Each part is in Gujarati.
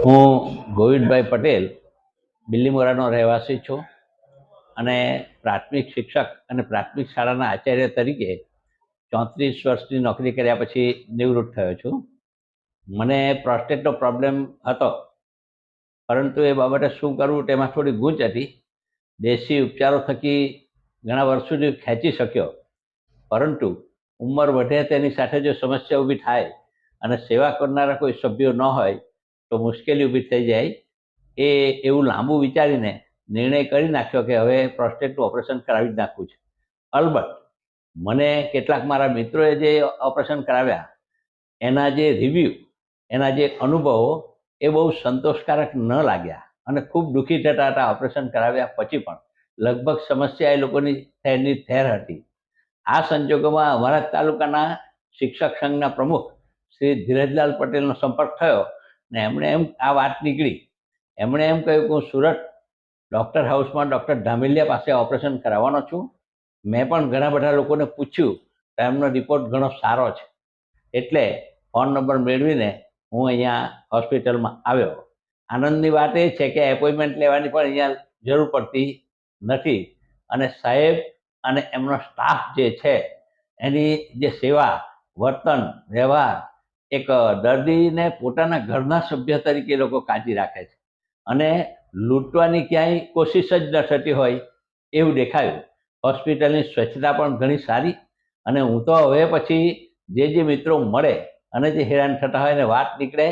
હું ગોવિંદભાઈ પટેલ બિલ્લીમોરાનો રહેવાસી છું અને પ્રાથમિક શિક્ષક અને પ્રાથમિક શાળાના આચાર્ય તરીકે 34 વર્ષની નોકરી કર્યા પછી નિવૃત્ત થયો છું. મને પ્રોસ્ટેટનો પ્રોબ્લેમ હતો, પરંતુ એ બાબતે શું કરવું તેમાં થોડી ગૂંચ હતી. દેશી ઉપચારો થકી ઘણા વર્ષ સુધી ખેંચી શક્યો, પરંતુ ઉંમર વધે તેની સાથે જો સમસ્યા ઊભી થાય અને સેવા કરનારા કોઈ સભ્યો ન હોય તો મુશ્કેલી ઊભી થઈ જાય. એવું લાંબુ વિચારીને નિર્ણય કરી નાખ્યો કે હવે પ્રોસ્ટેટનું ઓપરેશન કરાવી જ નાખવું છે. અલબત્ત મને કેટલાક મારા મિત્રોએ જે ઓપરેશન કરાવ્યા એના જે રિવ્યૂ, એના જે અનુભવો એ બહુ સંતોષકારક ન લાગ્યા અને ખૂબ દુઃખી થતા હતા. ઓપરેશન કરાવ્યા પછી પણ લગભગ સમસ્યા એ લોકોની થેરની થેર હતી. આ સંજોગોમાં અમારા તાલુકાના શિક્ષક સંઘના પ્રમુખ શ્રી ધીરજલાલ પટેલનો સંપર્ક થયો ને એમણે આ વાત નીકળી. એમણે એમ કહ્યું કે હું સુરત ડૉક્ટર હાઉસમાં ડૉક્ટર ધામેલિયા પાસે ઓપરેશન કરાવવાનો છું. મેં પણ ઘણા બધા લોકોને પૂછ્યું તો એમનો રિપોર્ટ ઘણો સારો છે, એટલે ફોન નંબર મેળવીને હું અહીંયા હોસ્પિટલમાં આવ્યો. આનંદની વાત એ છે કે એપોઇન્ટમેન્ટ લેવાની પણ અહીંયા જરૂર પડતી નથી અને સાહેબ અને એમનો સ્ટાફ જે છે એની જે સેવા, વર્તન, વ્યવહાર, એક દર્દીને પોતાના ઘરના સભ્ય તરીકે લોકો કાળજી રાખે છે અને લૂંટવાની ક્યાંય કોશિશ જ ન થતી હોય એવું દેખાયું. હોસ્પિટલની સ્વચ્છતા પણ ઘણી સારી અને હું તો હવે પછી જે મિત્રો મળે અને જે હેરાન થતા હોય એને વાત નીકળે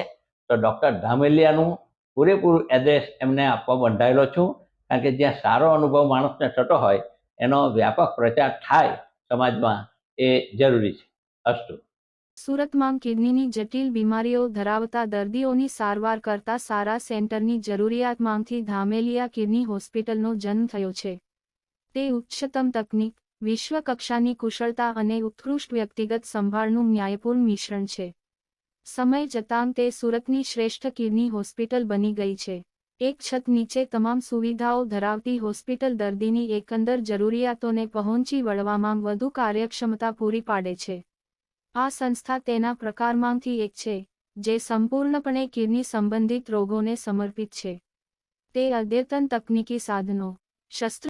તો ડૉક્ટર ધામેલિયાનું પૂરેપૂરું એડ્રેસ એમને આપવા બંધાયેલો છું, કારણ કે જ્યાં સારો અનુભવ માણસને થતો હોય એનો વ્યાપક પ્રચાર થાય સમાજમાં એ જરૂરી છે. અસ્તુ. સુરતમાં કિડનીની જટિલ બીમારીઓ ધરાવતા દર્દીઓની સારવાર કરતા સારા સેન્ટરની જરૂરિયાતમાંથી ધામેલિયા કિડની હોસ્પિટલનો જન્મ થયો છે. તે ઉચ્ચતમ તકનીક, વિશ્વ કક્ષાની કુશળતા અને ઉત્કૃષ્ટ વ્યક્તિગત સંભાળનું ન્યાયપૂર્ણ મિશ્રણ છે. સમય જતાં તે સુરતની શ્રેષ્ઠ કિડની હોસ્પિટલ બની ગઈ છે. એક છત નીચે તમામ સુવિધાઓ ધરાવતી હોસ્પિટલ દર્દીની એકંદર જરૂરિયાતોને પહોંચી વળવામાં વધુ કાર્યક્ષમતા પૂરી પાડે છે. આ સંસ્થા તેના પ્રકારમાંથી એક છે જે સંપૂર્ણપણે કિડની સંબંધિત રોગોને સમર્પિત છે. તે અદ્યતન તકનીકી સાધનો, શસ્ત્ર